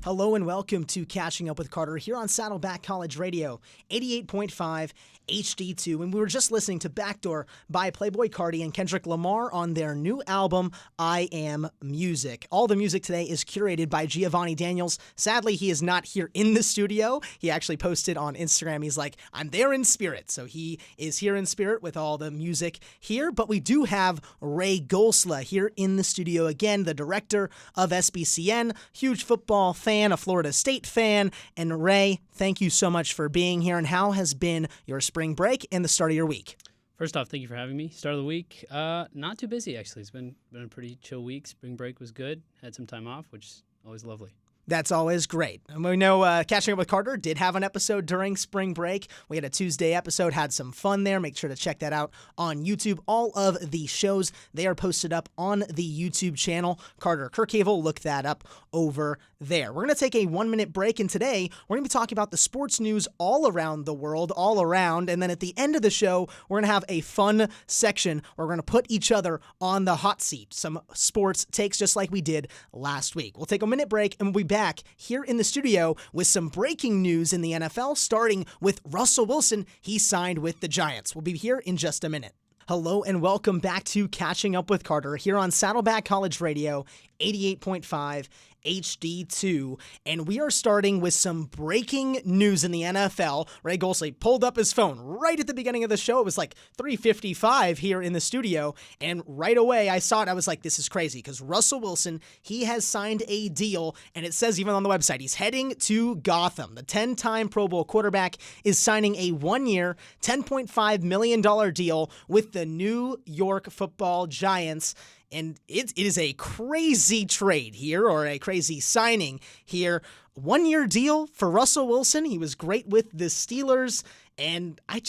Hello and welcome to Catching Up with Carter here on Saddleback College Radio, 88.5 HD2. And we were just listening to Backdoor by Playboi Carti and Kendrick Lamar on their new album, I Am Music. All the music today is curated by Giovanni Daniels. Sadly, he is not here in the studio. He actually posted on Instagram, he's like, I'm there in spirit. So he is here in spirit with all the music here. But we do have Ray Gosla here in the studio again, the director of SBCN, huge football fan, a Florida State fan. And Ray, thank you so much for being here. And how has been your spring break and the start of your week? First off, thank you for having me. Start of the week, not too busy actually. It's been a pretty chill week. Spring break was good. Had some time off, which is always lovely. That's always great. And we know Catching Up with Carter did have an episode during spring break. We had a Tuesday episode, had some fun there. Make sure to check that out on YouTube. All of the shows, they are posted up on the YouTube channel. Carter Kirchhevel, look that up over there. We're going to take a 1-minute break, and today we're going to be talking about the sports news all around the world, all around. And then at the end of the show, we're going to have a fun section where we're going to put each other on the hot seat. Some sports takes just like we did last week. We'll take a minute break, and we'll be back here in the studio with some breaking news in the NFL, starting with Russell Wilson. He signed with the Giants. We'll be here in just a minute. Hello and welcome back to Catching Up with Carter here on Saddleback College Radio, 88.5 HD2, and we are starting with some breaking news in the NFL. Ray Gosla pulled up his phone right at the beginning of the show. It was like 3:55 here in the studio, and right away I saw it. I was like, this is crazy, because Russell Wilson, he has signed a deal, and it says even on the website, he's heading to Gotham. The 10-time Pro Bowl quarterback is signing a 1-year, $10.5 million deal with the New York Football Giants. And it is a crazy trade here, or a crazy signing here. 1-year deal for Russell Wilson. He was great with the Steelers, and I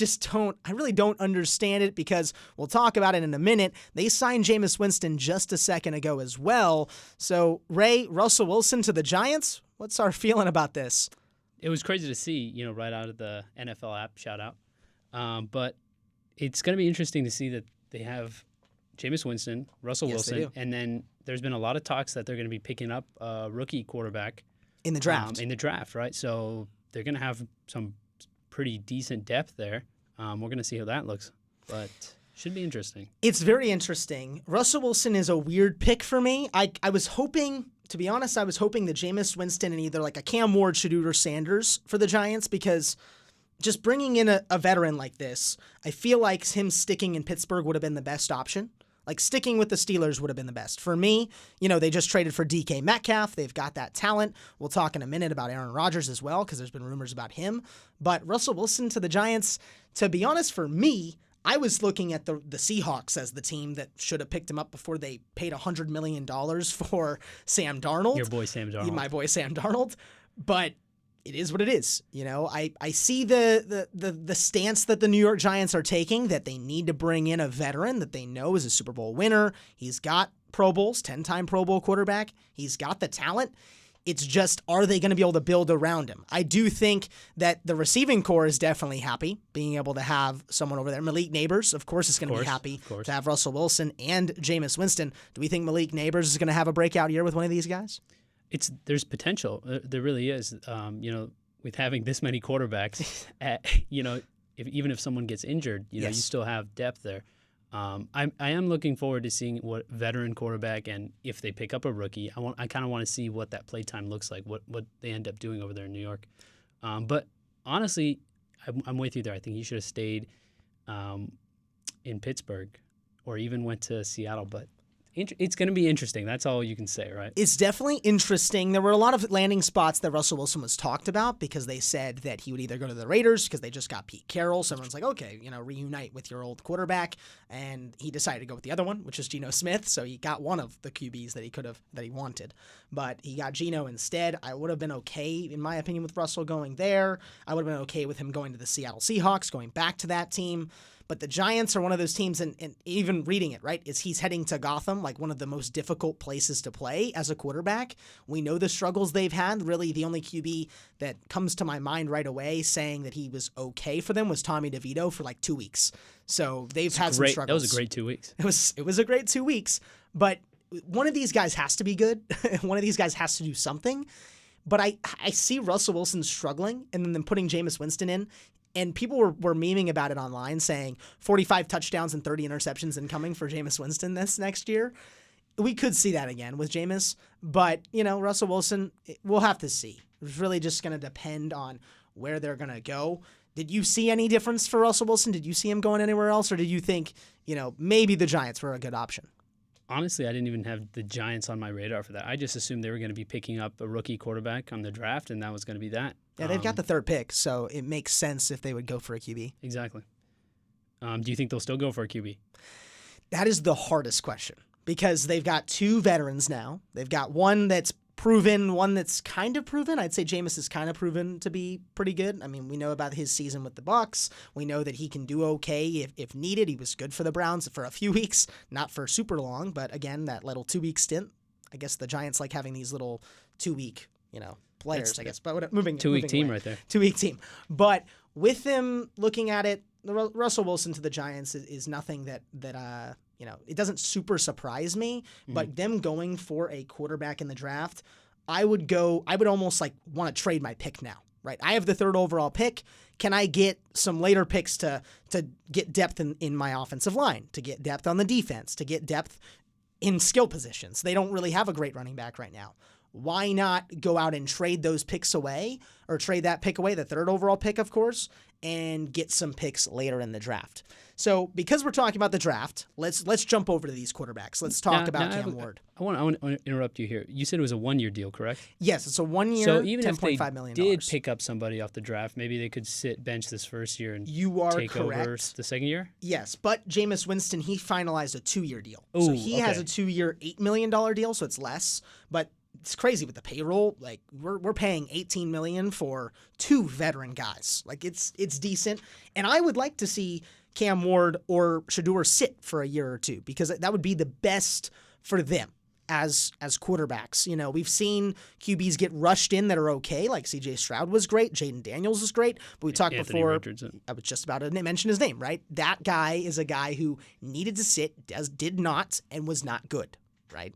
really don't understand it, because we'll talk about it in a minute. They signed Jameis Winston just a second ago as well. So, Ray, Russell Wilson to the Giants, what's our feeling about this? It was crazy to see, right out of the NFL app, shout out. But it's going to be interesting to see that they have Jameis Winston, Russell Wilson, and then there's been a lot of talks that they're going to be picking up a rookie quarterback in the draft. Right? So they're going to have some pretty decent depth there. We're going to see how that looks, but should be interesting. It's very interesting. Russell Wilson is a weird pick for me. I was hoping, to be honest, that Jameis Winston and either like a Cam Ward, Shedeur Sanders for the Giants, because just bringing in a veteran like this, I feel like him sticking in Pittsburgh would have been the best option. Like, sticking with the Steelers would have been the best. For me, they just traded for DK Metcalf. They've got that talent. We'll talk in a minute about Aaron Rodgers as well, because there's been rumors about him. But Russell Wilson to the Giants, to be honest, for me, I was looking at the Seahawks as the team that should have picked him up before they paid $100 million for Sam Darnold. Your boy Sam Darnold. My boy Sam Darnold. But it is what it is. I see the stance that the New York Giants are taking, that they need to bring in a veteran that they know is a Super Bowl winner. He's got Pro Bowls, 10-time Pro Bowl quarterback. He's got the talent. It's just, are they going to be able to build around him? I do think that the receiving core is definitely happy, being able to have someone over there. Malik Neighbors, of course, is going to be happy to have Russell Wilson and Jameis Winston. Do we think Malik Neighbors is going to have a breakout year with one of these guys? There's potential. There really is. With having this many quarterbacks, even if someone gets injured, you still have depth there. I am looking forward to seeing what veteran quarterback, and if they pick up a rookie, I kind of want to see what that play time looks like, what they end up doing over there in New York. But honestly, I'm with you there. I think he should have stayed in Pittsburgh, or even went to Seattle. But it's going to be interesting. That's all you can say, right? It's definitely interesting. There were a lot of landing spots that Russell Wilson was talked about, because they said that he would either go to the Raiders because they just got Pete Carroll. So everyone's like, okay, reunite with your old quarterback. And he decided to go with the other one, which is Geno Smith. So he got one of the QBs that he wanted. But he got Geno instead. I would have been okay, in my opinion, with Russell going there. I would have been okay with him going to the Seattle Seahawks, going back to that team. But the Giants are one of those teams, and even reading it, right, is he's heading to Gotham, like one of the most difficult places to play as a quarterback. We know the struggles they've had. Really, the only QB that comes to my mind right away saying that he was okay for them was Tommy DeVito for like 2 weeks. So they've had some struggles. That was a great 2 weeks. It was a great 2 weeks, but one of these guys has to be good. One of these guys has to do something. But I see Russell Wilson struggling and then putting Jameis Winston in. And people were memeing about it online saying 45 touchdowns and 30 interceptions incoming for Jameis Winston this next year. We could see that again with Jameis. But, Russell Wilson, we'll have to see. It's really just going to depend on where they're going to go. Did you see any difference for Russell Wilson? Did you see him going anywhere else? Or did you think, maybe the Giants were a good option? Honestly, I didn't even have the Giants on my radar for that. I just assumed they were going to be picking up a rookie quarterback on the draft, and that was going to be that. Yeah, they've got the third pick, so it makes sense if they would go for a QB. Exactly. Do you think they'll still go for a QB? That is the hardest question because they've got 2 veterans now. They've got one that's proven, one that's kind of proven. I'd say Jameis is kind of proven to be pretty good. I mean, we know about his season with the Bucs. We know that he can do okay if needed. He was good for the Browns for a few weeks, not for super long, but again, that little 2-week stint. I guess the Giants like having these little 2-week, players, I guess. But moving 2-week team away. Right there. 2-week team. But with them looking at it, Russell Wilson to the Giants is nothing that it doesn't super surprise me, but them going for a quarterback in the draft, I would almost like want to trade my pick now, right? I have the 3rd overall pick. Can I get some later picks to get depth in my offensive line, to get depth on the defense, to get depth in skill positions? They don't really have a great running back right now. Why not go out and trade those picks away, or trade that pick away, the 3rd overall pick, of course, and get some picks later in the draft? So because we're talking about the draft, let's jump over to these quarterbacks. Let's talk about Cam Ward. I want to interrupt you here. You said it was a 1-year deal, correct? Yes, it's a 1-year, so even $10.5 million. If they did pick up somebody off the draft, maybe they could bench this first year and take over the second year? Yes, but Jameis Winston, he finalized a 2-year deal. So he has a 2-year, $8 million deal, so it's less. But it's crazy with the payroll. Like we're paying $18 million for 2 veteran guys. Like it's decent. And I would like to see Cam Ward or Shedeur sit for a year or 2 because that would be the best for them as quarterbacks. We've seen QBs get rushed in that are okay, like C.J. Stroud was great, Jaden Daniels was great, but we talked Anthony before. Richardson. I was just about to mention his name, right? That guy is a guy who needed to sit, did not, and was not good, right?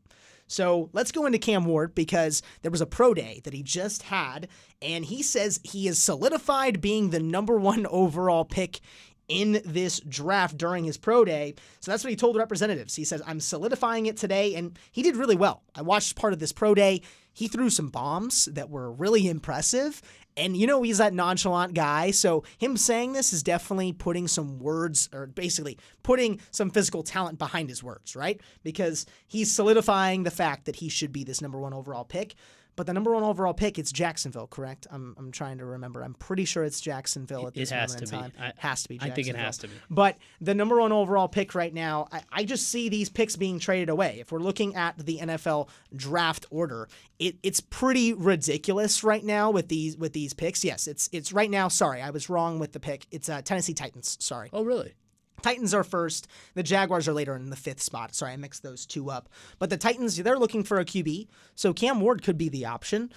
So let's go into Cam Ward because there was a pro day that he just had, and he says he is solidified being the number 1 overall pick in this draft during his pro day. So that's what he told representatives. He says, I'm solidifying it today, and he did really well. I watched part of this pro day. He threw some bombs that were really impressive, and he's that nonchalant guy, so him saying this is definitely putting some words, or basically putting some physical talent behind his words, right? Because he's solidifying the fact that he should be this number 1 overall pick. But the number 1 overall pick, it's Jacksonville, correct? I'm trying to remember. I'm pretty sure it's Jacksonville at this moment in time. It has to be Jacksonville. I think it has to be. But the number 1 overall pick right now, I just see these picks being traded away. If we're looking at the NFL draft order, it's pretty ridiculous right now with these picks. Yes, it's right now. Sorry, I was wrong with the pick. It's Tennessee Titans. Sorry. Oh, really? Titans are first. The Jaguars are later in the 5th spot. Sorry, I mixed those 2 up. But the Titans, they're looking for a QB. So Cam Ward could be the option.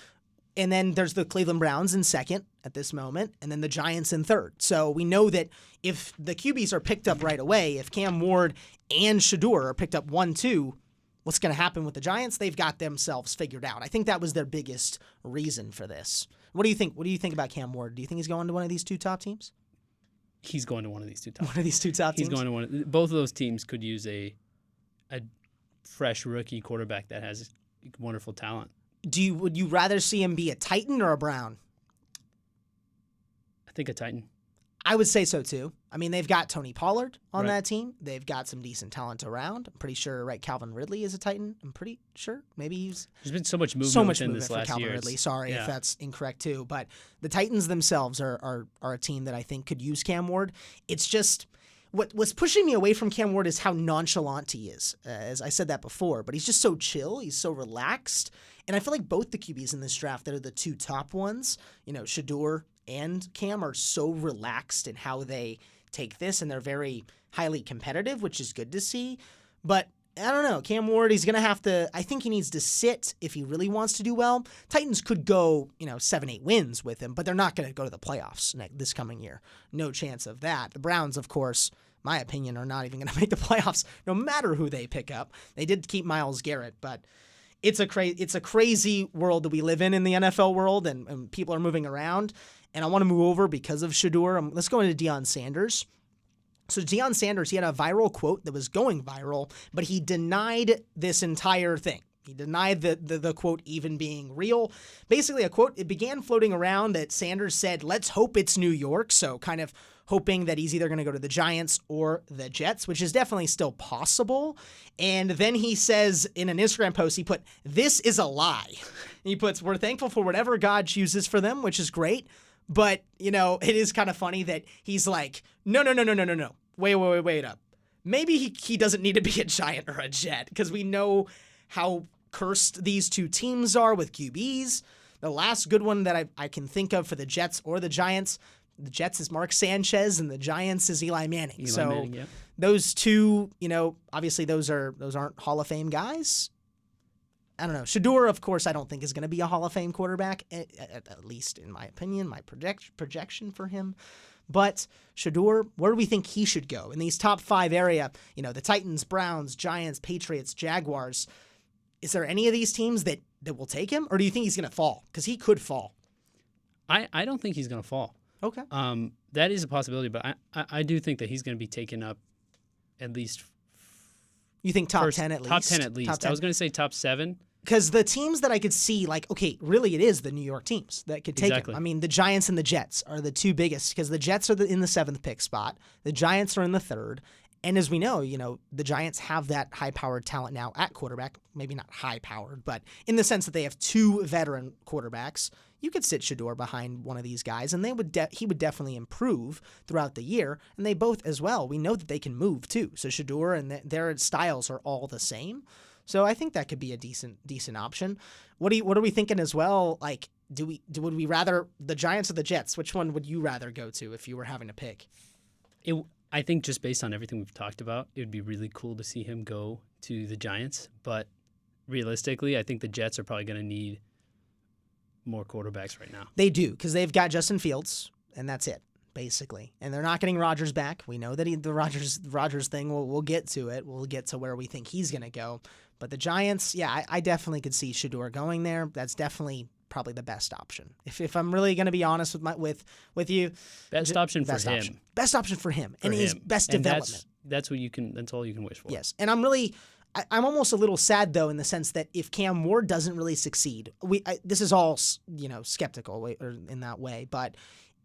And then there's the Cleveland Browns in 2nd at this moment. And then the Giants in 3rd. So we know that if the QBs are picked up right away, if Cam Ward and Shedeur are picked up 1-2, what's going to happen with the Giants? They've got themselves figured out. I think that was their biggest reason for this. What do you think? What do you think about Cam Ward? Do you think he's going to one of these 2 top teams? He's going to one of these 2 top. One of these 2 top teams. He's going to one. Both of those teams could use a fresh rookie quarterback that has wonderful talent. Would you rather see him be a Titan or a Brown? I think a Titan. I would say so too. I mean, they've got Tony Pollard on that team. They've got some decent talent around. I'm pretty sure, right? Calvin Ridley is a Titan. I'm pretty sure. Maybe there's been so much movement this last Calvin Ridley. Sorry if that's incorrect too. But the Titans themselves are a team that I think could use Cam Ward. It's just what's pushing me away from Cam Ward is how nonchalant he is. As I said that before, but he's just so chill. He's so relaxed. And I feel like both the QBs in this draft that are the 2 top ones, Shedeur and Cam, are so relaxed in how they take this, and they're very highly competitive, which is good to see. But I don't know. Cam Ward, he's going to have to, I think he needs to sit if he really wants to do well. Titans could go, 7-8 wins with him, but they're not going to go to the playoffs this coming year. No chance of that. The Browns, of course, my opinion, are not even going to make the playoffs no matter who they pick up. They did keep Myles Garrett, but it's a crazy world that we live in the NFL world, and people are moving around. And I want to move over because of Shedeur. Let's go into Deion Sanders. So Deion Sanders, he had a viral quote that was going viral, but he denied this entire thing. He denied the quote even being real. Basically, a quote, it began floating around that Sanders said, "Let's hope it's New York." So kind of hoping that he's either going to go to the Giants or the Jets, which is definitely still possible. And then he says in an Instagram post, he put, "This is a lie." And he puts, "We're thankful for whatever God chooses for them," which is great. But, it is kind of funny that he's like, no. Wait up. Maybe he doesn't need to be a Giant or a Jet, because we know how cursed these two teams are with QBs. The last good one that I can think of for the Jets or the Giants, the Jets is Mark Sanchez and the Giants is Eli Manning. Those two, obviously those aren't Hall of Fame guys. I don't know. Shedeur, of course, I don't think is going to be a Hall of Fame quarterback, at least in my opinion, my projection for him. But Shedeur, where do we think he should go? In these top 5 area, the Titans, Browns, Giants, Patriots, Jaguars, is there any of these teams that will take him? Or do you think he's going to fall? Because he could fall. I don't think he's going to fall. Okay. That is a possibility, but I do think that he's going to be taken up at least. You think top 10 at least? Top 10 at least. Top 10. I was going to say top 7. Because the teams that I could see, really it is the New York teams that could take him. I mean, the Giants and the Jets are the two biggest, because the Jets are in the 7th pick spot. The Giants are in the 3rd. And as we know, the Giants have that high-powered talent now at quarterback. Maybe not high-powered, but in the sense that they have 2 veteran quarterbacks. You could sit Shedeur behind one of these guys, and he would definitely improve throughout the year. And they both as well. We know that they can move too. So Shedeur and their styles are all the same. So I think that could be a decent option. What are we thinking as well? Like, would we rather the Giants or the Jets? Which one would you rather go to if you were having to pick? I think just based on everything we've talked about, it would be really cool to see him go to the Giants. But realistically, I think the Jets are probably going to need more quarterbacks right now. They do, because they've got Justin Fields, and that's it, basically. And they're not getting Rodgers back. We know that the Rodgers thing, we'll get to it. We'll get to where we think he's going to go. But the Giants, yeah, I definitely could see Shedeur going there. That's definitely probably the best option. If I'm really going to be honest with you, best option for him. Best option for him and his best development. That's what you can. That's all you can wish for. Yes, and I'm almost a little sad though, in the sense that if Cam Ward doesn't really succeed, this is all skeptical in that way, but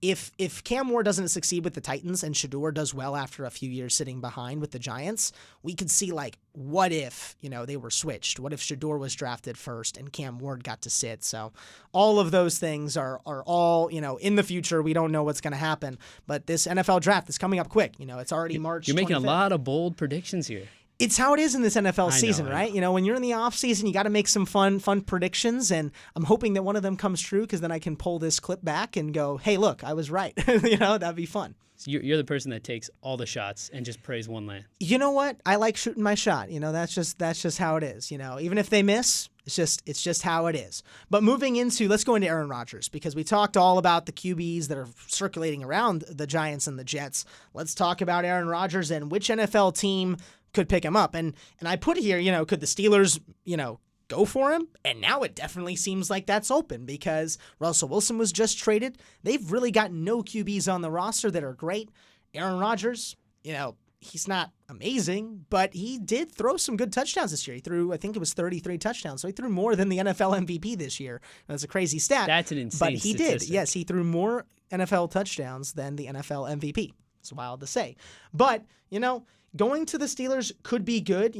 if Cam Ward doesn't succeed with the Titans and Shedeur does well after a few years sitting behind with the Giants, we could see what if they were switched? What if Shedeur was drafted first and Cam Ward got to sit? So all of those things are all in the future. We don't know what's going to happen, but this NFL draft is coming up quick. It's already March. You're making 25th. A lot of bold predictions here. It's how it is in this NFL season, right? When you're in the off season, you got to make some fun predictions, and I'm hoping that one of them comes true, because then I can pull this clip back and go, "Hey, look, I was right." That'd be fun. So you're the person that takes all the shots and just prays one land. You know what? I like shooting my shot. That's just how it is. Even if they miss, it's just how it is. But let's go into Aaron Rodgers, because we talked all about the QBs that are circulating around the Giants and the Jets. Let's talk about Aaron Rodgers and which NFL team could pick him up. And I put here, could the Steelers, go for him? And now it definitely seems like that's open, because Russell Wilson was just traded. They've really got no QBs on the roster that are great. Aaron Rodgers, he's not amazing, but he did throw some good touchdowns this year. He threw, I think it was 33 touchdowns. So he threw more than the NFL MVP this year. That's a crazy stat. That's an insane But he statistic. did. Yes, he threw more NFL touchdowns than the NFL MVP. It's wild to say. But, going to the Steelers could be good.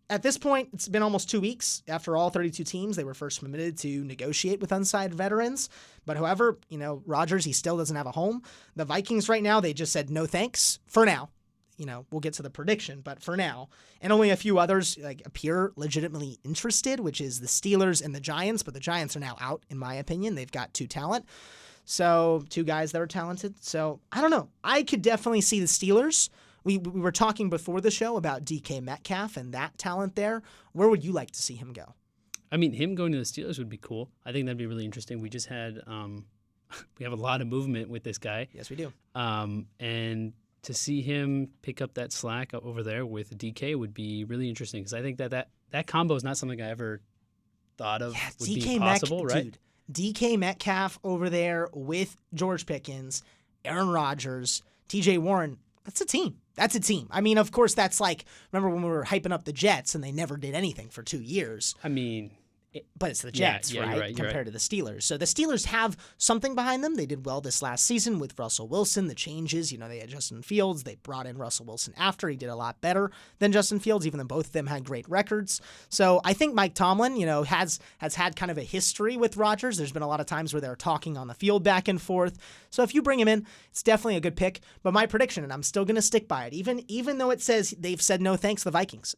At this point, it's been almost 2 weeks after all 32 teams. They were first permitted to negotiate with unsigned veterans. But however, Rodgers, he still doesn't have a home. The Vikings right now, they just said no thanks for now. We'll get to the prediction, but for now. And only a few others appear legitimately interested, which is the Steelers and the Giants. But the Giants are now out, in my opinion. They've got 2 talent. So 2 guys that are talented. So I don't know. I could definitely see the Steelers. We were talking before the show about DK Metcalf and that talent there. Where would you like to see him go? I mean, him going to the Steelers would be cool. I think that'd be really interesting. We just had we have a lot of movement with this guy. Yes, we do. And to see him pick up that slack over there with DK would be really interesting because I think that combo is not something I ever thought of would be possible, right? Dude, DK Metcalf over there with George Pickens, Aaron Rodgers, TJ Warren. That's a team. That's a team. I mean, of course, that's like, remember when we were hyping up the Jets and they never did anything for 2 years. I mean, but it's the Jets, right? You're Compared to the Steelers. So the Steelers have something behind them. They did well this last season with Russell Wilson. The changes, they had Justin Fields. They brought in Russell Wilson after. He did a lot better than Justin Fields, even though both of them had great records. So I think Mike Tomlin, has had kind of a history with Rodgers. There's been a lot of times where they're talking on the field back and forth. So if you bring him in, it's definitely a good pick. But my prediction, and I'm still going to stick by it, even though it says they've said no thanks to the Vikings,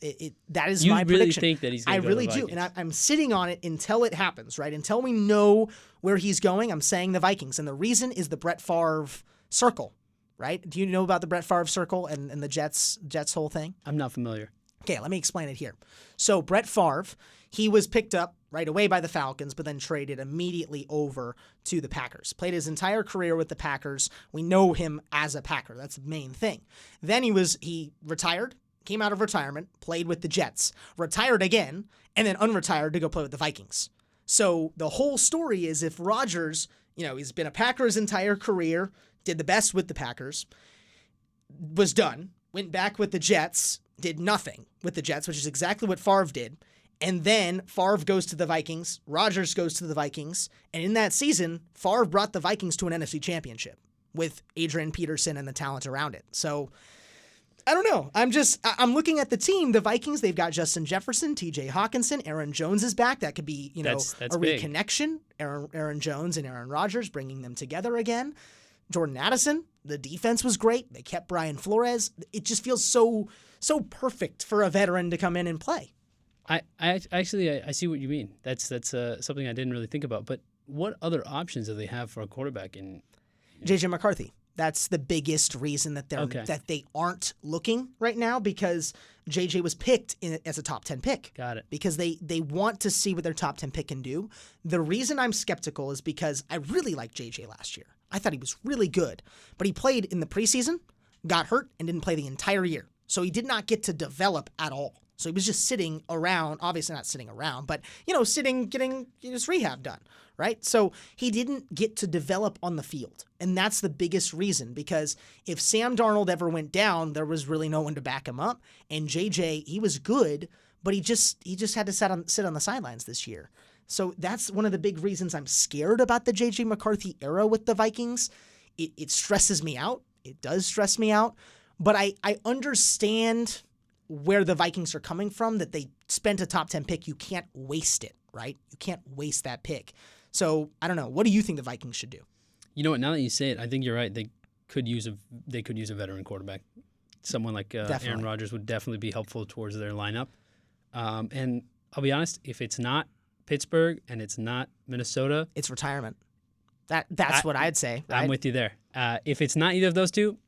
that is my prediction. You really think that he's going to go to the Vikings? I really do, and I'm sitting on it until it happens, right? Until we know where he's going, I'm saying the Vikings. And the reason is the Brett Favre circle, right? Do you know about the Brett Favre circle and the Jets whole thing? I'm not familiar. Okay, let me explain it here. So Brett Favre, he was picked up right away by the Falcons, but then traded immediately over to the Packers. Played his entire career with the Packers. We know him as a Packer. That's the main thing. Then he retired, came out of retirement, played with the Jets, retired again, and then unretired to go play with the Vikings. So the whole story is if Rodgers, he's been a Packer his entire career, did the best with the Packers, was done, went back with the Jets, did nothing with the Jets, which is exactly what Favre did. And then Favre goes to the Vikings, Rodgers goes to the Vikings, and in that season, Favre brought the Vikings to an NFC championship with Adrian Peterson and the talent around it. So I don't know. I'm looking at the team. The Vikings, they've got Justin Jefferson, TJ Hawkinson, Aaron Jones is back. That could be, that's a big reconnection. Aaron Jones and Aaron Rodgers bringing them together again. Jordan Addison, the defense was great. They kept Brian Flores. It just feels so perfect for a veteran to come in and play. I see what you mean. That's something I didn't really think about. But what other options do they have for a quarterback in JJ McCarthy? That's the biggest reason that they aren't looking right now, because JJ was picked as a top 10 pick. Got it. Because they want to see what their top 10 pick can do. The reason I'm skeptical is because I really liked JJ last year. I thought he was really good, but he played in the preseason, got hurt, and didn't play the entire year. So he did not get to develop at all. So he was just sitting around, obviously not sitting around, but, sitting, getting his rehab done, right? So he didn't get to develop on the field. And that's the biggest reason, because if Sam Darnold ever went down, there was really no one to back him up. And JJ, he was good, but he just had to sit on the sidelines this year. So that's one of the big reasons I'm scared about the JJ McCarthy era with the Vikings. It stresses me out. It does stress me out. But I understand where the Vikings are coming from, that they spent a top 10 pick. You can't waste it, right? You can't waste that pick. So I don't know. What do you think the Vikings should do? You know what? Now that you say it, I think you're right. They could use a veteran quarterback. Someone like Aaron Rodgers would definitely be helpful towards their lineup. And I'll be honest, if it's not Pittsburgh and it's not Minnesota, it's retirement. That's what I'd say. Right? I'm with you there. If it's not either of those two,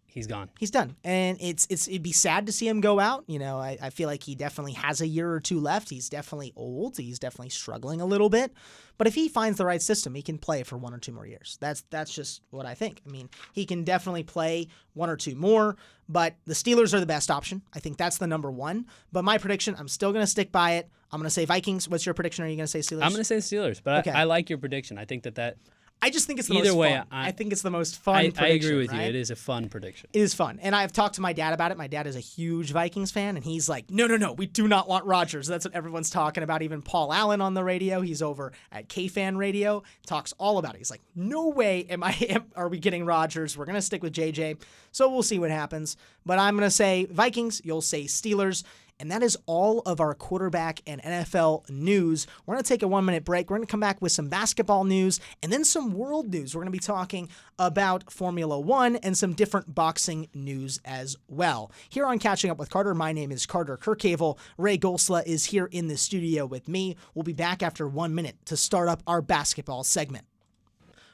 he's gone. He's done. And it'd be sad to see him go out. I feel like he definitely has a year or two left. He's definitely old. He's definitely struggling a little bit. But if he finds the right system, he can play for 1 or 2 more years. That's just what I think. I mean, he can definitely play 1 or 2 more, but the Steelers are the best option. I think that's the number one. But my prediction, I'm still going to stick by it. I'm going to say Vikings. What's your prediction? Are you going to say Steelers? I'm going to say Steelers, but okay. I like your prediction. I think that I just think it's the most fun. I think it's the most fun prediction. I agree with right? you. It is a fun prediction. It is fun. And I've talked to my dad about it. My dad is a huge Vikings fan, and he's like, no, we do not want Rodgers. That's what everyone's talking about. Even Paul Allen on the radio, he's over at K-Fan Radio, talks all about it. He's like, no way are we getting Rodgers. We're going to stick with JJ. So we'll see what happens. But I'm going to say Vikings. You'll say Steelers. And that is all of our quarterback and NFL news. We're going to take a 1-minute break. We're going to come back with some basketball news and then some world news. We're going to be talking about Formula One and some different boxing news as well. Here on Catching Up with Carter, my name is Carter Kirchhevel. Ray Gosla is here in the studio with me. We'll be back after 1 minute to start up our basketball segment.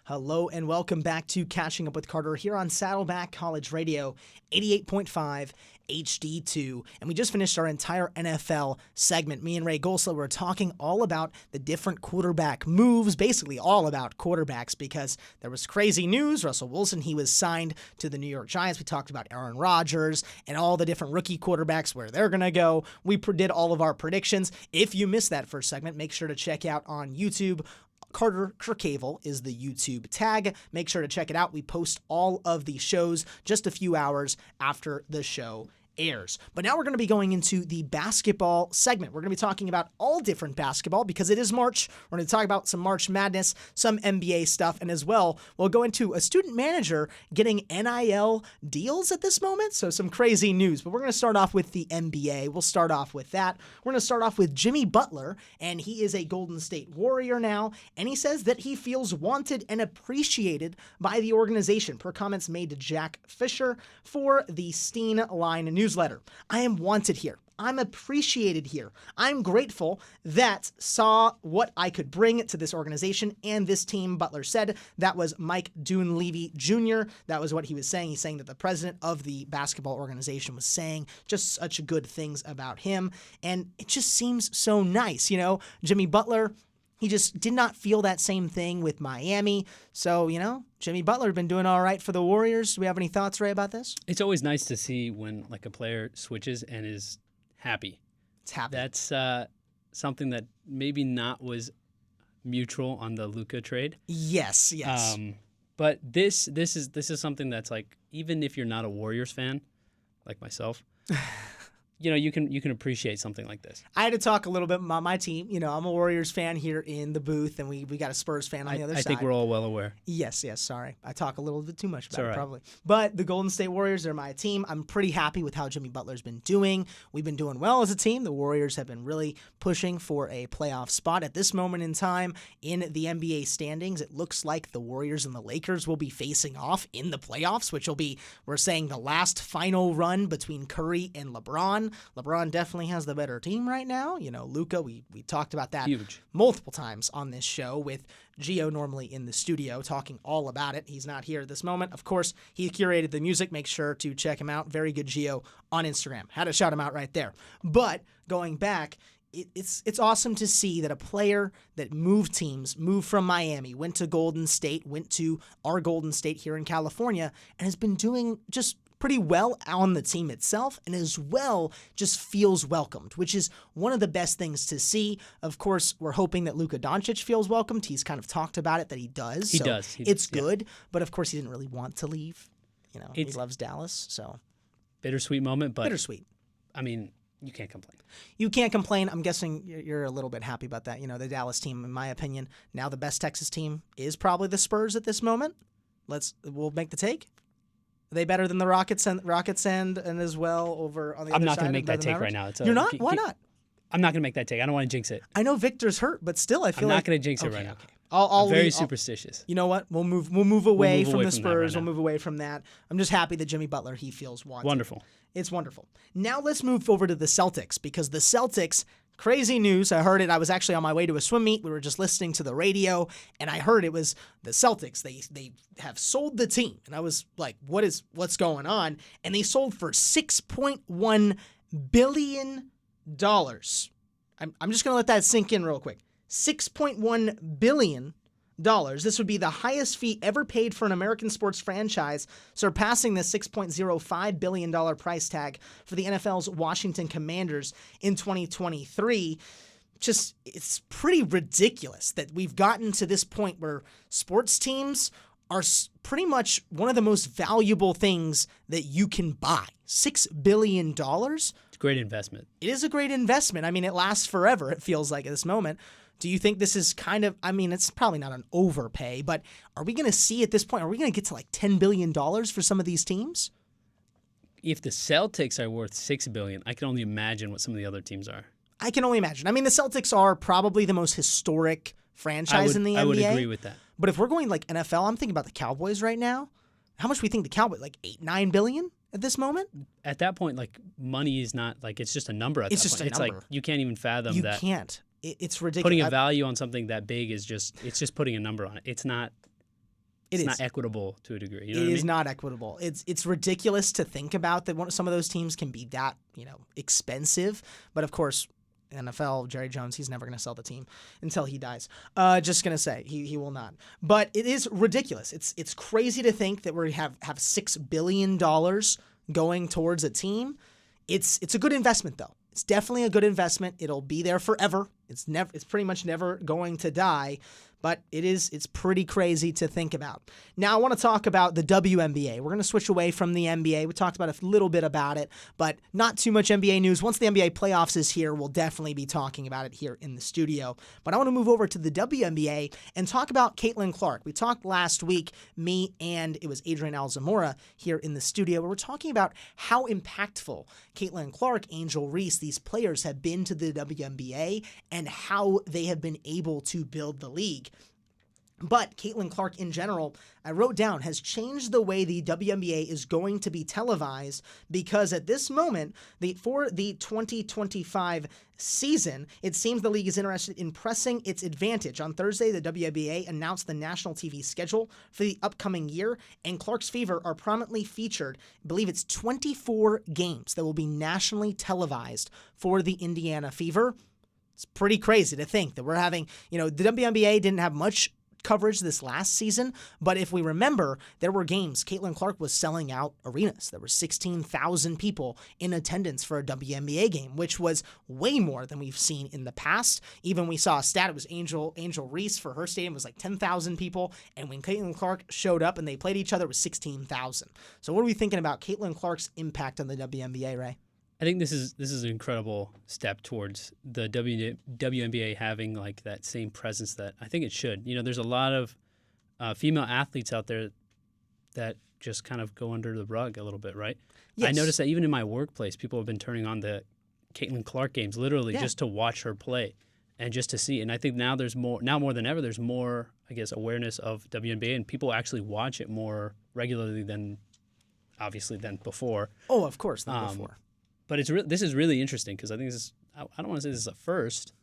Hello and welcome back to Catching Up with Carter here on Saddleback College Radio, 88.5 HD2. And we just finished our entire NFL segment. Me and Ray Gosla were talking all about the different quarterback moves, basically all about quarterbacks, because there was crazy news. Russell Wilson, he was signed to the New York Giants. We talked about Aaron Rodgers and all the different rookie quarterbacks, where they're going to go. We did all of our predictions. If you missed that first segment, make sure to check out on YouTube. Carter Kirchhevel is the YouTube tag. Make sure to check it out. We post all of the shows just a few hours after the show airs. But now we're going to be going into the basketball segment. We're going to be talking about all different basketball because it is March. We're going to talk about some March Madness, some NBA stuff, and as well, we'll go into a student manager getting NIL deals at this moment. So some crazy news. But we're going to start off with the NBA. We'll start off with that. We're going to start off with Jimmy Butler, and he is a Golden State Warrior now, and he says that he feels wanted and appreciated by the organization, per comments made to Jack Fisher for the Steen Line newsletter. I am wanted here. I'm appreciated here. I'm grateful that saw what I could bring to this organization and this team, Butler said. That was Mike Dunleavy Jr. That was what he was saying. He's saying that the president of the basketball organization was saying just such good things about him. And it just seems so nice. You know, Jimmy Butler, he just did not feel that same thing with Miami. So, you know, Jimmy Butler been doing all right for the Warriors. Do we have any thoughts, Ray, about this? It's always nice to see when like a player switches and is happy. It's happy. That's something that maybe not was mutual on the Luka trade. Yes. But this is something that's like, even if you're not a Warriors fan, like myself, you know, you can appreciate something like this. I had to talk a little bit about my team. You know, I'm a Warriors fan here in the booth, and we got a Spurs fan on the other side. I think we're all well aware. Yes, sorry. I talk a little bit too much about it, right. probably. But the Golden State Warriors are my team. I'm pretty happy with how Jimmy Butler's been doing. We've been doing well as a team. The Warriors have been really pushing for a playoff spot. At this moment in time in the NBA standings, it looks like the Warriors and the Lakers will be facing off in the playoffs, which will be, we're saying, the last final run between Curry and LeBron. LeBron definitely has the better team right now. You know, Luka, we talked about that multiple times on this show with Gio normally in the studio talking all about it. He's not here at this moment. Of course, he curated the music. Make sure to check him out. Very good Gio on Instagram. Had to shout him out right there. But going back, it's awesome to see that a player that moved teams, moved from Miami, went to Golden State, went to our Golden State here in California, and has been doing just pretty well on the team itself, and as well just feels welcomed, which is one of the best things to see. Of course, we're hoping that Luka Doncic feels welcomed. He's kind of talked about it that he does. He does. It's good, but of course he didn't really want to leave. You know, he loves Dallas, so. Bittersweet moment, but. Bittersweet. I mean, you can't complain. You can't complain. I'm guessing you're a little bit happy about that. You know, the Dallas team, in my opinion, now the best Texas team is probably the Spurs at this moment. We'll make the take. Are they better than the Rockets and as well over on the other side? I'm not going to make that take right now. You're not? Why not? I'm not going to make that take. I don't want to jinx it. I know Victor's hurt, but still, I feel I'm like... not going to jinx it right now. Okay. I'm very superstitious. You know what? We'll move away from the Spurs. We'll move away from that. I'm just happy that Jimmy Butler, he feels wanted. Wonderful. It's wonderful. Now let's move over to the Celtics, because the Celtics... Crazy news. I heard it. I was actually on my way to a swim meet. We were just listening to the radio, and I heard it was the Celtics. They have sold the team. And I was like, what's going on? And they sold for $6.1 billion. I'm just going to let that sink in real quick. $6.1 billion. This would be the highest fee ever paid for an American sports franchise, surpassing the $6.05 billion price tag for the NFL's Washington Commanders in 2023. Just, it's pretty ridiculous that we've gotten to this point where sports teams are pretty much one of the most valuable things that you can buy. $6 billion. It's a great investment. It is a great investment. I mean, it lasts forever, it feels like at this moment. Do you think this is kind of, I mean, it's probably not an overpay, but are we going to see at this point, are we going to get to like $10 billion for some of these teams? If the Celtics are worth $6 billion, I can only imagine what some of the other teams are. I can only imagine. I mean, the Celtics are probably the most historic franchise in the NBA. I would agree with that. But if we're going like NFL, I'm thinking about the Cowboys right now. How much do we think the Cowboys, like $8-9 billion at this moment? At that point, like money is not, like it's just a number at that point. It's just a number. It's like you can't even fathom that. You can't. It's ridiculous. Putting a value on something that big is just, it's just putting a number on it. It's not It's not equitable to a degree. You know It what I is mean? not equitable. It's ridiculous to think about that some of those teams can be that, expensive. But of course, NFL, Jerry Jones, he's never going to sell the team until he dies. Just going to say he will not. But it is ridiculous. It's crazy to think that we have $6 billion going towards a team. It's a good investment though. It's definitely a good investment. It'll be there forever. It's pretty much never going to die. But it's pretty crazy to think about. Now I want to talk about the WNBA. We're going to switch away from the NBA. We talked about a little bit about it, but not too much NBA news. Once the NBA playoffs is here, we'll definitely be talking about it here in the studio. But I want to move over to the WNBA and talk about Caitlin Clark. We talked last week, me and it was Adrian Alzamora here in the studio, where we're talking about how impactful Caitlin Clark, Angel Reese, these players have been to the WNBA and how they have been able to build the league. But Caitlin Clark in general, I wrote down, has changed the way the WNBA is going to be televised because at this moment, for the 2025 season, it seems the league is interested in pressing its advantage. On Thursday, the WNBA announced the national TV schedule for the upcoming year, and Clark's Fever are prominently featured. I believe it's 24 games that will be nationally televised for the Indiana Fever. It's pretty crazy to think that we're having, the WNBA didn't have much coverage this last season, but if we remember, there were games Caitlin Clark was selling out arenas. There were 16,000 people in attendance for a WNBA game, which was way more than we've seen in the past. Even we saw a stat, it was Angel Reese for her stadium was like 10,000 people, and when Caitlin Clark showed up and they played each other, it was 16,000. So what are we thinking about Caitlin Clark's impact on the WNBA, Ray? I think this is an incredible step towards the WNBA having like that same presence that I think it should. There's a lot of female athletes out there that just kind of go under the rug a little bit, right? Yes. I noticed that even in my workplace, people have been turning on the Caitlin Clark games literally just to watch her play and just to see. And I think now more than ever, there's more, I guess, awareness of WNBA and people actually watch it more regularly than before. Oh, of course, than before. But this is really interesting because I think I don't want to say this is a first,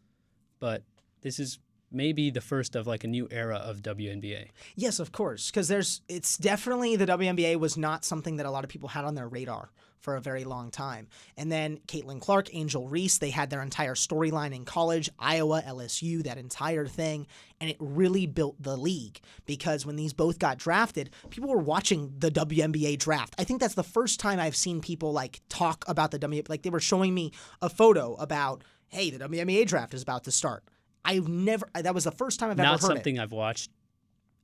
but this is maybe the first of like a new era of WNBA. Yes, of course, because it's definitely the WNBA was not something that a lot of people had on their radar for a very long time. And then Caitlin Clark, Angel Reese, they had their entire storyline in college, Iowa, LSU, that entire thing, and it really built the league because when these both got drafted, people were watching the WNBA draft. I think that's the first time I've seen people like talk about the WNBA. Like they were showing me a photo about, hey, the WNBA draft is about to start. That was the first time I've ever heard it. Not something I've watched.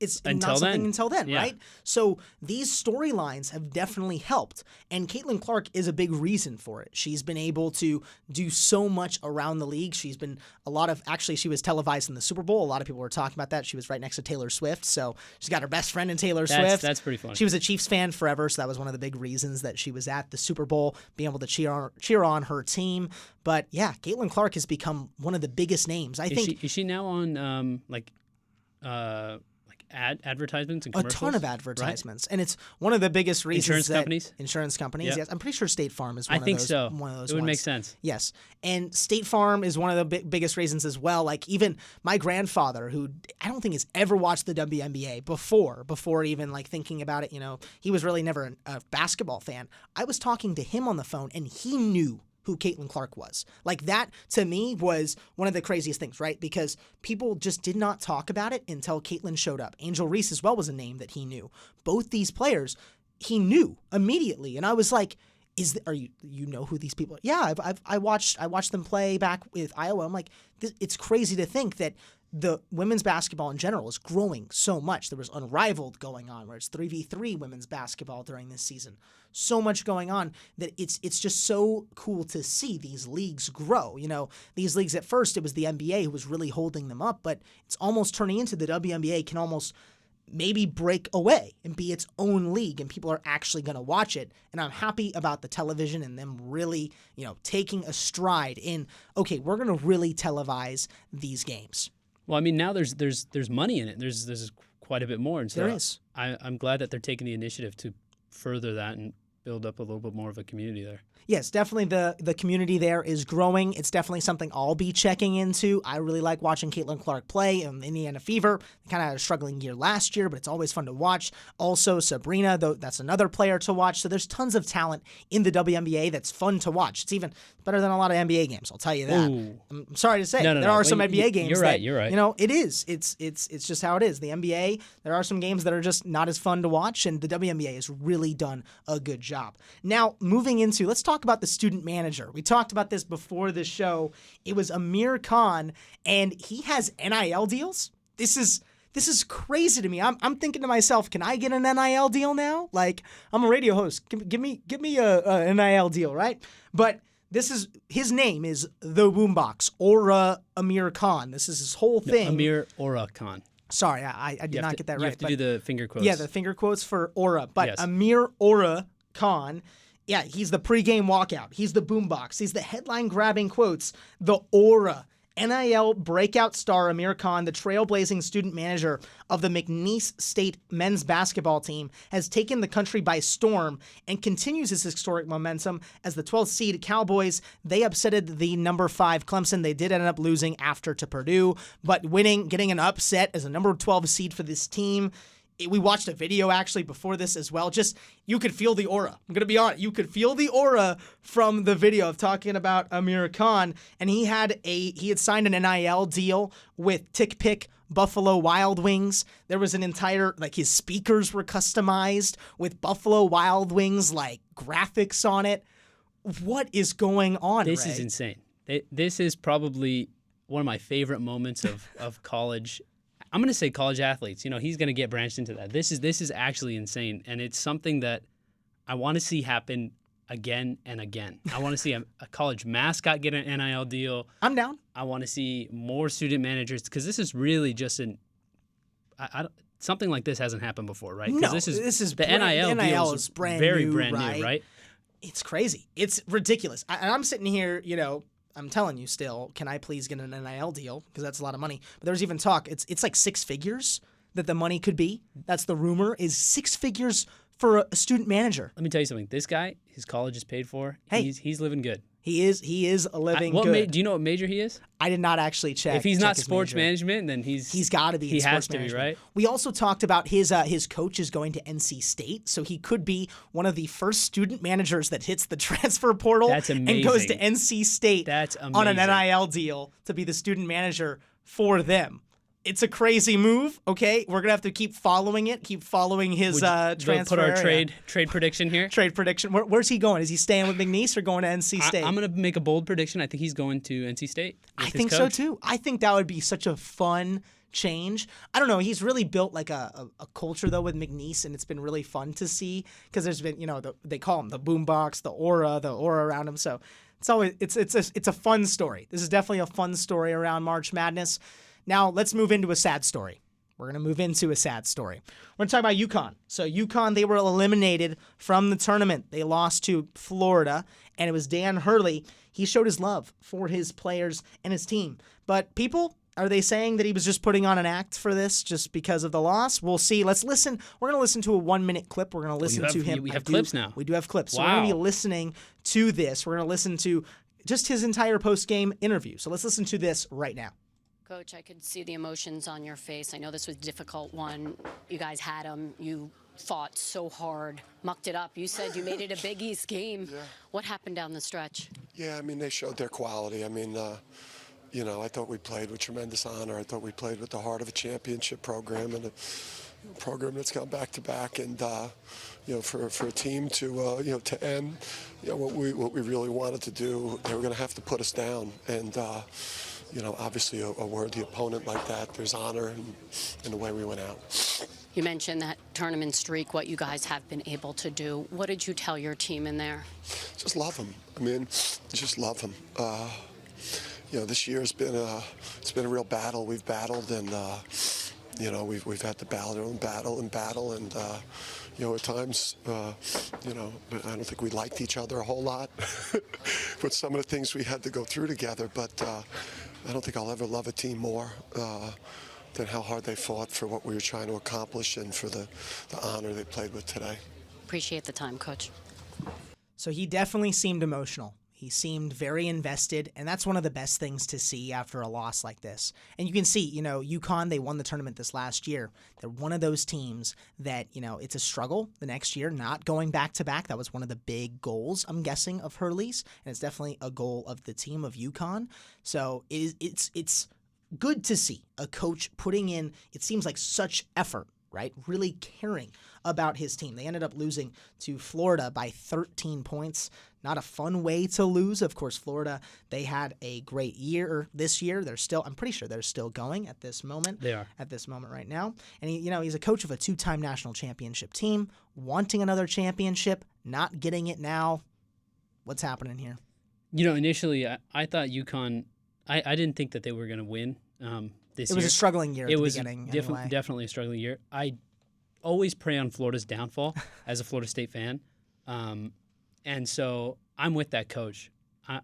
It's not something until then, yeah. Right? So these storylines have definitely helped, and Caitlin Clark is a big reason for it. She's been able to do so much around the league. She's been she was televised in the Super Bowl. A lot of people were talking about that. She was right next to Taylor Swift, so she's got her best friend in Taylor Swift. That's pretty fun. She was a Chiefs fan forever, so that was one of the big reasons that she was at the Super Bowl, being able to cheer on her team. But yeah, Caitlin Clark has become one of the biggest names. Is she now on advertisements and commercials? A ton of advertisements, right? And it's one of the biggest reasons Insurance companies, yep. Yes. I'm pretty sure State Farm is one of those. I think so. One of those it would ones. make sense. Yes. And State Farm is one of the biggest reasons as well. Like even my grandfather, who I don't think has ever watched the WNBA before even like thinking about it, he was really never a basketball fan. I was talking to him on the phone and he knew who Caitlin Clark was. Like that, to me, was one of the craziest things, right? Because people just did not talk about it until Caitlin showed up. Angel Reese as well was a name that he knew. Both these players, he knew immediately. And I was like, you know who these people are? Yeah, I watched them play back with Iowa. I'm like, it's crazy to think that the women's basketball in general is growing so much. There was Unrivaled going on, where it's 3v3 women's basketball during this season. So much going on that it's just so cool to see these leagues grow. These leagues at first, it was the NBA who was really holding them up, but it's almost turning into the WNBA can almost maybe break away and be its own league, and people are actually going to watch it. And I'm happy about the television and them really, taking a stride in, okay, we're going to really televise these games. Well, I mean, now there's money in it. There's quite a bit more. And so there is. I'm glad that they're taking the initiative to further that and build up a little bit more of a community there. Yes, definitely the community there is growing. It's definitely something I'll be checking into. I really like watching Caitlin Clark play in Indiana Fever. Kind of had a struggling year last year, but it's always fun to watch. Also, Sabrina, though, that's another player to watch. So there's tons of talent in the WNBA that's fun to watch. It's even better than a lot of NBA games, I'll tell you that. Ooh. I'm sorry to say. No, there are some well, NBA games you're right. You know, it is. It's just how it is. The NBA, there are some games that are just not as fun to watch, and the WNBA has really done a good job. Now, moving into, let's talk about the student manager. We talked about this before the show. It was Amir Khan, and he has NIL deals. This is crazy to me. I'm thinking to myself, can I get an NIL deal now? Like, I'm a radio host. Give me a NIL deal, right? But his name is the Boombox, Aura Amir Khan. This is his whole thing. No, Amir Aura Khan. Sorry, I did not get that right. You have to do the finger quotes. Yeah, the finger quotes for Aura. But yes. Amir Aura Khan, yeah, he's the pregame walkout. He's the boombox. He's the headline-grabbing quotes. The Aura. NIL breakout star Amir Khan, the trailblazing student manager of the McNeese State men's basketball team, has taken the country by storm and continues his historic momentum as the 12th seed Cowboys. They upsetted the number 5 Clemson. They did end up losing after to Purdue, but winning, getting an upset as a number 12 seed for this team. We watched a video actually before this as well. Just, you could feel the aura. I'm going to be honest. You could feel the aura from the video of talking about Amir Khan. And he had signed an NIL deal with Tick Pick Buffalo Wild Wings. There was an entire, like, his speakers were customized with Buffalo Wild Wings, like, graphics on it. What is going on, This Ray? is insane. This is probably one of my favorite moments of college. I'm going to say college athletes. You know, he's going to get branched into that. This is actually insane, and it's something that I want to see happen again and again. I want to see a college mascot get an NIL deal. I'm down. I want to see more student managers, because this is really just something like this hasn't happened before, right? No, this is the NIL deal is brand very new, brand right? new, right? It's crazy. It's ridiculous. I'm sitting here, you know, I'm telling you still, can I please get an NIL deal? Because that's a lot of money. But there's even talk, it's like 6 figures that the money could be. That's the rumor, is 6 figures for a student manager. Let me tell you something. This guy, his college is paid for. Hey. He's living good. He is living good. Do you know what major he is? I did not actually check. If he's not his sports major. management, then he's got to be. He in has sports to be, management. right? We also talked about his coach is going to NC State, so he could be one of the first student managers that hits the transfer portal That's and goes to amazing. NC State That's on an amazing. NIL deal to be the student manager for them. It's a crazy move. Okay, we're gonna have to keep following it. Keep following his transfer. Put our area. trade prediction here. Trade prediction. Where's he going? Is he staying with McNeese or going to NC State? I'm going to make a bold prediction. I think he's going to NC State. I think so too. I think that would be such a fun change. I don't know. He's really built like a culture though with McNeese, and it's been really fun to see because there's been, you know, they call him the boombox, the aura around him. So it's always it's a fun story. This is definitely a fun story around March Madness. Now let's move into a sad story. We're going to move into a sad story. We're going to talk about UConn. So UConn, they were eliminated from the tournament. They lost to Florida, and it was Dan Hurley. He showed his love for his players and his team. But people, are they saying that he was just putting on an act for this just because of the loss? We'll see. Let's listen. We're going to listen to a 1-minute clip. We're going to listen to him. We have clips now. We do have clips. So Wow. we're going to be listening to this. We're going to listen to just his entire post-game interview. So let's listen to this right now. Coach, I could see the emotions on your face. I know this was a difficult one. You guys had them. You fought so hard, mucked it up. You said you made it a Big East game. Yeah. What happened down the stretch? Yeah, I mean, they showed their quality. I mean, you know, I thought we played with tremendous honor. I thought we played with the heart of a championship program and a program that's gone back-to-back. And, you know, for a team to, you know, to end, you know, what we really wanted to do, they were going to have to put us down. And, you know, obviously a worthy opponent like that, there's honor in the way we went out. You mentioned that tournament streak, what you guys have been able to do. What did you tell your team in there? Just love them. I mean, just love them. You know, this year has been it's been a real battle. We've battled, and you know, we've had to battle and you know, at times, you know, I don't think we liked each other a whole lot with some of the things we had to go through together. But I don't think I'll ever love a team more than how hard they fought for what we were trying to accomplish and for the honor they played with today. Appreciate the time, Coach. So he definitely seemed emotional. He seemed very invested, and that's one of the best things to see after a loss like this. And you can see, UConn, they won the tournament this last year. They're one of those teams that, it's a struggle the next year, not going back-to-back. That was one of the big goals, I'm guessing, of Hurley's, and it's definitely a goal of the team of UConn. So it's good to see a coach putting in, it seems like, such effort, right? Really caring about his team. They ended up losing to Florida by 13 points. Not a fun way to lose. Of course, Florida, they had a great year this year. I'm pretty sure they're still going at this moment. They are. At this moment right now. And he's a coach of a 2-time national championship team, wanting another championship, not getting it now. What's happening here? Initially, I thought UConn, I didn't think that they were going to win this year. It was a struggling year at the beginning. It was definitely a struggling year. I always prey on Florida's downfall as a Florida State fan. And so I'm with that coach.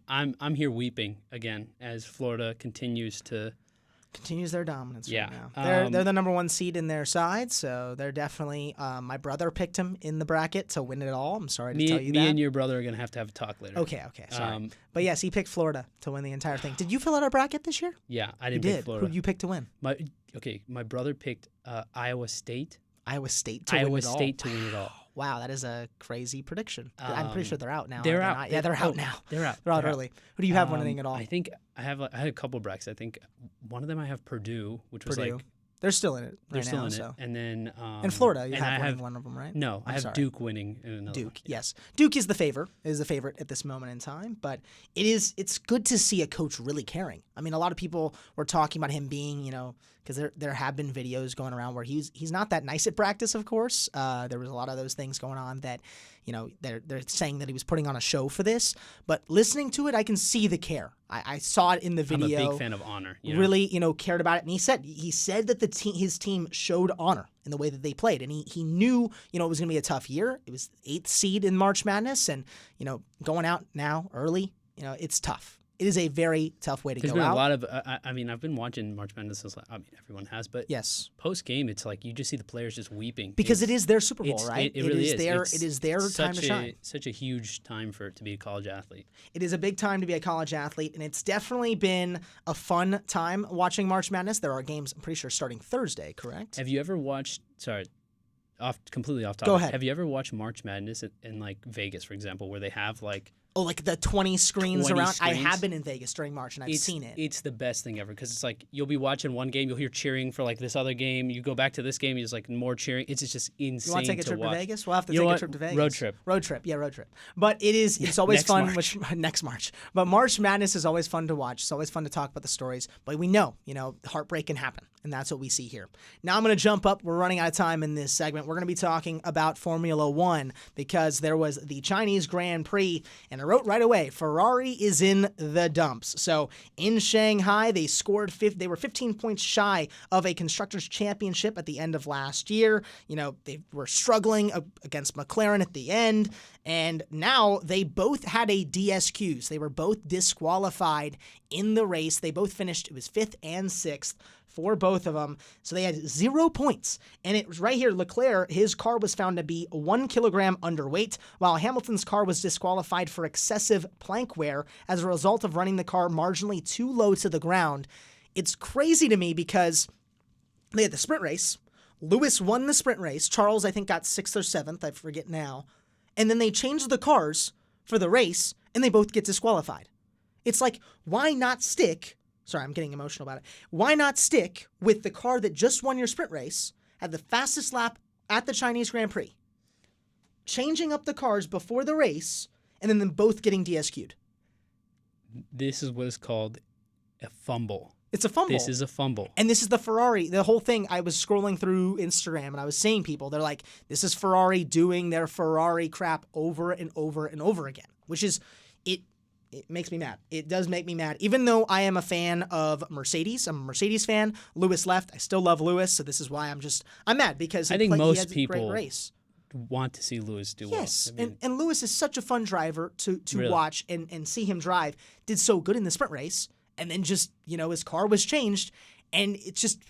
I'm here weeping again as Florida continues their dominance yeah. right now. They're the number 1 seed in their side, so they're definitely. My brother picked him in the bracket to win it all. I'm sorry to tell you that. Me and your brother are gonna have a talk later. Okay, sorry. But yes, he picked Florida to win the entire thing. Did you fill out our bracket this year? Yeah, I didn't pick Florida. Who did you pick to win? My brother picked Iowa State. Iowa State to win it all. Wow, that is a crazy prediction. I'm pretty sure they're out now. They're out. Yeah, they're out now. They're out. They're out early. Who do you have winning it all? I think I had a couple of brackets. I think one of them I have Purdue, which was like they're still in it. They're still in it. And then in Florida, you have winning one of them, right? No, I have Duke winning in another. Duke, yes. Duke is the favorite at this moment in time, but it's good to see a coach really caring. I mean, a lot of people were talking about him being, because there have been videos going around where he's not that nice at practice, of course. There was a lot of those things going on that, they're saying that he was putting on a show for this. But listening to it, I can see the care. I saw it in the video. I'm a big fan of honor. Really, cared about it. And he said that his team showed honor in the way that they played. And he knew, it was going to be a tough year. It was 8th seed in March Madness. And, going out now early, it's tough. It is a very tough way to go out. There's been a lot of, I've been watching March Madness since, everyone has, but yes, post-game, it's like you just see the players just weeping. Because it is their Super Bowl, right? It really is. It is their time to shine. Such a huge time for it to be a college athlete. It is a big time to be a college athlete, and it's definitely been a fun time watching March Madness. There are games, I'm pretty sure, starting Thursday, correct? Have you ever watched, completely off topic. Go ahead. Have you ever watched March Madness in like Vegas, for example, where they have like like the 20 screens around? I have been in Vegas during March, and I've seen it. It's the best thing ever because it's like you'll be watching one game, you'll hear cheering for like this other game. You go back to this game, there's like more cheering. It's just insane. You want to take a trip to Vegas? We'll have to take a trip to Vegas. Road trip. Yeah, road trip. But it's always fun. Next March. But March Madness is always fun to watch. It's always fun to talk about the stories. But we know, heartbreak can happen, and that's what we see here. Now I'm going to jump up. We're running out of time in this segment. We're going to be talking about Formula One because there was the Chinese Grand Prix, and I wrote right away, Ferrari is in the dumps. So in Shanghai, they scored they were 15 points shy of a Constructors' Championship at the end of last year. They were struggling against McLaren at the end, and now they both had a DSQs. They were both disqualified in the race. They both finished, it was 5th and 6th for both of them. So they had 0 points. And it was right here, Leclerc, his car was found to be 1 kilogram underweight, while Hamilton's car was disqualified for excessive plank wear as a result of running the car marginally too low to the ground. It's crazy to me because they had the sprint race. Lewis won the sprint race. Charles, I think, got 6th or 7th. I forget now. And then they changed the cars for the race, and they both get disqualified. It's like, why not stick... Sorry, I'm getting emotional about it. Why not stick with the car that just won your sprint race, had the fastest lap at the Chinese Grand Prix, changing up the cars before the race, and then them both getting DSQ'd? This is what is called a fumble. It's a fumble. This is a fumble. And this is the Ferrari. The whole thing, I was scrolling through Instagram, and I was seeing people, they're like, this is Ferrari doing their Ferrari crap over and over and over again, which is, it makes me mad. It does make me mad. Even though I am a fan of Mercedes, I'm a Mercedes fan. Lewis left. I still love Lewis, so this is why I'm mad because I think most he had a great people race. Want to see Lewis do yes, well. Yes, and Lewis is such a fun driver to really watch and see him drive. Did so good in the sprint race, and then just his car was changed, and it just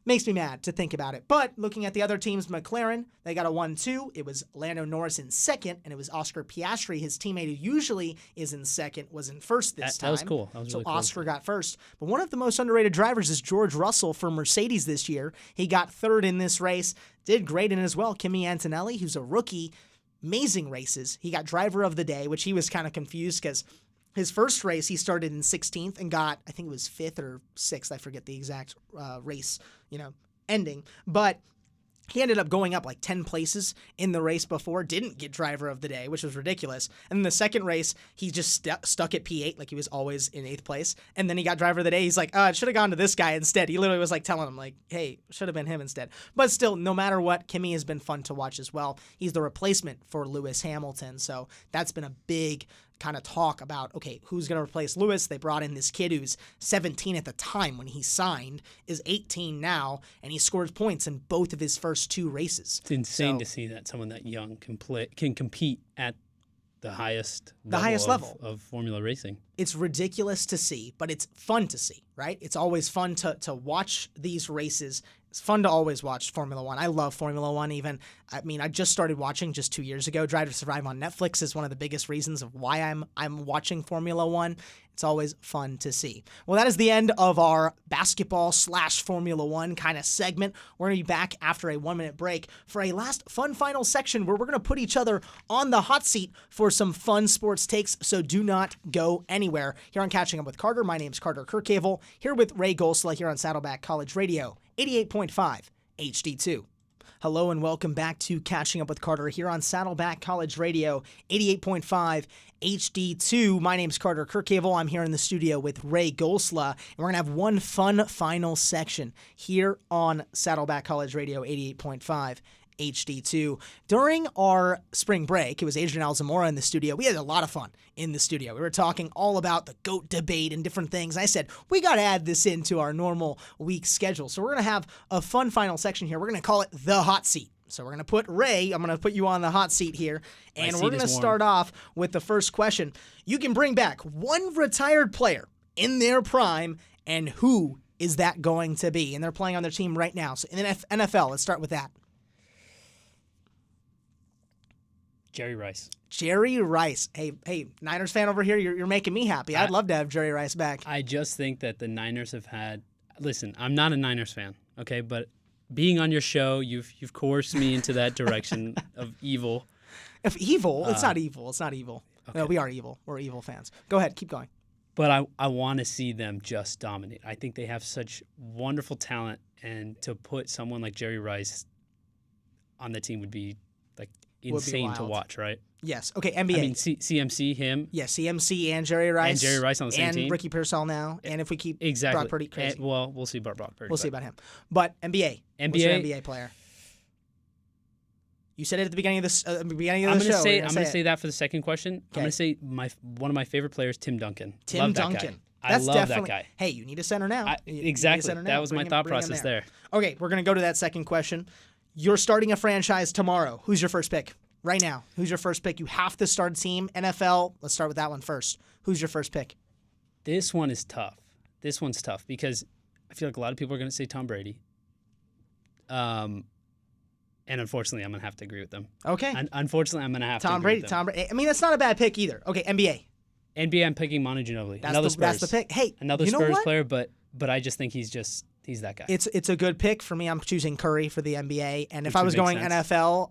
makes me mad to think about it. But looking at the other teams, McLaren, they got a 1-2. It was Lando Norris in second, and it was Oscar Piastri, his teammate who usually is in second, was in first this time. That was cool. That was really so cool. Oscar got first. But one of the most underrated drivers is George Russell for Mercedes this year. He got third in this race, did great in it as well. Kimi Antonelli, who's a rookie, amazing races. He got driver of the day, which he was kind of confused because his first race, he started in 16th and got, I think it was 5th or 6th. I forget the exact race, ending. But he ended up going up like 10 places in the race before, didn't get driver of the day, which was ridiculous. And then the second race, he just stuck at P8, like he was always in 8th place. And then he got driver of the day. He's like, it should have gone to this guy instead. He literally was like telling him, like, hey, should have been him instead. But still, no matter what, Kimi has been fun to watch as well. He's the replacement for Lewis Hamilton. So that's been a big kind of talk about, okay, who's going to replace Lewis? They brought in this kid who's 17 at the time when he signed, is 18 now, and he scores points in both of his first 2 races. It's insane to see that someone that young can compete at the highest level of Formula racing. It's ridiculous to see, but it's fun to see, right? It's always fun to watch these races. It's fun to always watch Formula One. I love Formula One even. I mean, I just started watching just 2 years ago. Drive to Survive on Netflix is one of the biggest reasons of why I'm watching Formula One. It's always fun to see. Well, that is the end of our basketball/Formula One kind of segment. We're going to be back after a 1-minute break for a last fun final section where we're going to put each other on the hot seat for some fun sports takes, so do not go anywhere. Here on Catching Up with Carter, my name's Carter Kirchhevel, here with Ray Gosla here on Saddleback College Radio, 88.5 HD2. Hello and welcome back to Catching Up with Carter here on Saddleback College Radio, 88.5 HD2. My name's Carter Kirchhevel. I'm here in the studio with Ray Gosla, and we're going to have one fun final section here on Saddleback College Radio, 88.5 HD2. During our spring break, it was Adrian Alzamora in the studio. We had a lot of fun in the studio. We were talking all about the GOAT debate and different things. I said, we got to add this into our normal week schedule. So we're going to have a fun final section here. We're going to call it The Hot Seat. So we're going to put Ray, I'm going to put you on the hot seat here, and we're going to start off with the first question. You can bring back one retired player in their prime, and who is that going to be? And they're playing on their team right now. So in the NFL, let's start with that. Jerry Rice. Jerry Rice. Hey, Niners fan over here, you're making me happy. I'd love to have Jerry Rice back. I just think that the Niners have had... Listen, I'm not a Niners fan, okay? But being on your show, you've coerced me into that direction of evil. If evil? It's not evil. It's not evil. Okay. No, we are evil. We're evil fans. Go ahead. Keep going. But I want to see them just dominate. I think they have such wonderful talent, and to put someone like Jerry Rice on the team would be like insane to watch, right? Yes. Okay, NBA. I mean, CMC, him. Yeah, CMC and Jerry Rice. And Jerry Rice on the same team. And Ricky Pearsall now. And if we keep Brock Purdy crazy. Well, we'll see about Brock Purdy. We'll see about him. But NBA. Who's your NBA player? You said it at the beginning of the show. I'm going to say that for the second question. Okay. I'm going to say one of my favorite players, Tim Duncan. Tim Duncan. I love that guy. Hey, you need a center now. Exactly. That was my thought process there. Okay, we're going to go to that second question. You're starting a franchise tomorrow. Who's your first pick? Right now, who's your first pick? You have to start a team. NFL, let's start with that one first. Who's your first pick? This one is tough. This one's tough because I feel like a lot of people are going to say Tom Brady. And unfortunately, I'm going to have to agree with them. Okay. Unfortunately, I'm going to have to agree with them. Tom Brady. I mean, that's not a bad pick either. Okay, NBA. NBA, I'm picking Manu Ginobili. That's the pick. Hey, another Spurs player, but I just think he's that guy. It's a good pick for me. I'm choosing Curry for the NBA, and if I was going NFL,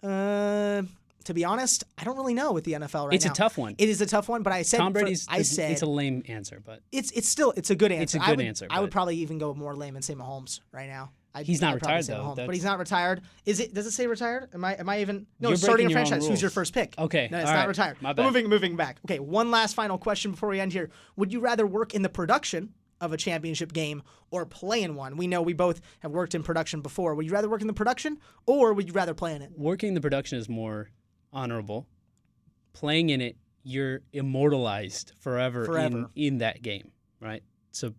to be honest, I don't really know with the NFL right now. It's a tough one. It is a tough one, but I said Tom Brady's. It's a lame answer, but it's a good answer. It's a good answer. I would probably even go more lame and say Mahomes right now. He's not retired though. But he's not retired. Does it say retired? Am I even? No, starting a franchise. Who's your first pick? Okay, no, it's not retired. My bad. Moving back. Okay, one last final question before we end here. Would you rather work in the production of a championship game or play in one? We know we both have worked in production before. Would you rather work in the production or would you rather play in it? Working the production is more honorable. Playing in it, you're immortalized forever. In that game, right? So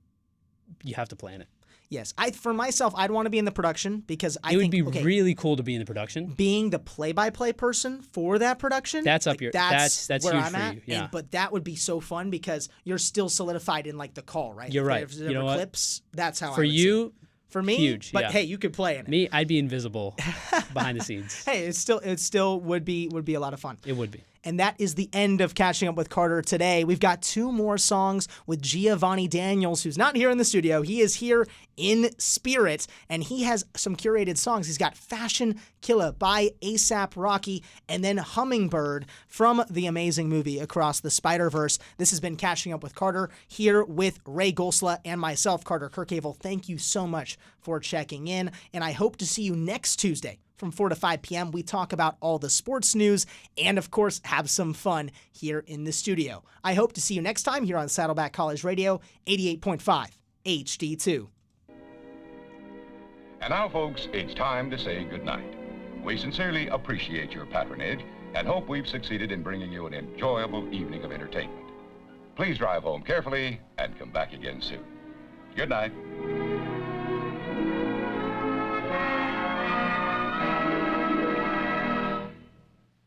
you have to play in it. Yes, for myself, I'd want to be in the production because it would be really cool to be in the production. Being the play-by-play person for that production, that's up your. That's where huge I'm for at. you. Yeah. But that would be so fun because you're still solidified in like the call, right? You're right. You know what? Clips. That's how. For you, for me. Huge, But yeah. hey, you could play in it. Me, I'd be invisible behind the scenes. Hey, it still would be a lot of fun. It would be. And that is the end of Catching Up with Carter today. We've got 2 more songs with Giovanni Daniels, who's not here in the studio. He is here in spirit, and he has some curated songs. He's got Fashion Killer by A$AP Rocky, and then Hummingbird from the amazing movie Across the Spider-Verse. This has been Catching Up with Carter, here with Ray Gosla and myself, Carter Kirchhevel. Thank you so much for checking in, and I hope to see you next Tuesday. From 4 to 5 p.m., we talk about all the sports news and, of course, have some fun here in the studio. I hope to see you next time here on Saddleback College Radio, 88.5 HD2. And now, folks, it's time to say goodnight. We sincerely appreciate your patronage and hope we've succeeded in bringing you an enjoyable evening of entertainment. Please drive home carefully and come back again soon. Good night.